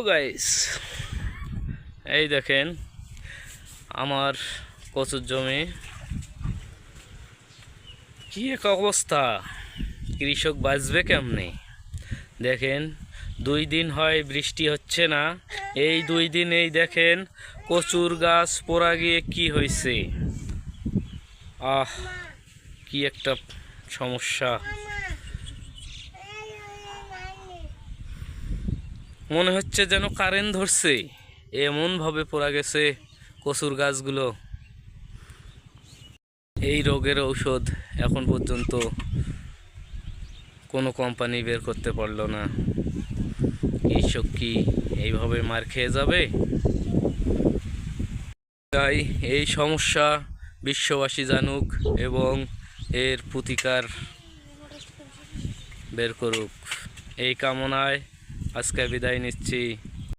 Guys, এই দেখেন আমার কচুর জমি কি এক অবস্থা। কৃষক বাঁচবে কেমনে? দেখেন 2 দিন হয় বৃষ্টি হচ্ছে না। এই 2 দিন এই দেখেন কচুর গাছ পোড়া গিয়ে কি হয়েছে। কি একটা সমস্যা। মনে হচ্ছে যেন কারেন্ট ধরছে, এমন ভাবে পোড়া গেছে কচুর গাছগুলো। এই রোগের ঔষধ এখন পর্যন্ত কোনো কোম্পানি বের করতে পারলো না। কৃষক কি এইভাবে মার খেয়ে যাবে? তাই এই সমস্যা বিশ্ববাসী জানুক এবং এর প্রতিকার বের করুক, এই কামনায় আজকে বিদায় নিচ্ছি।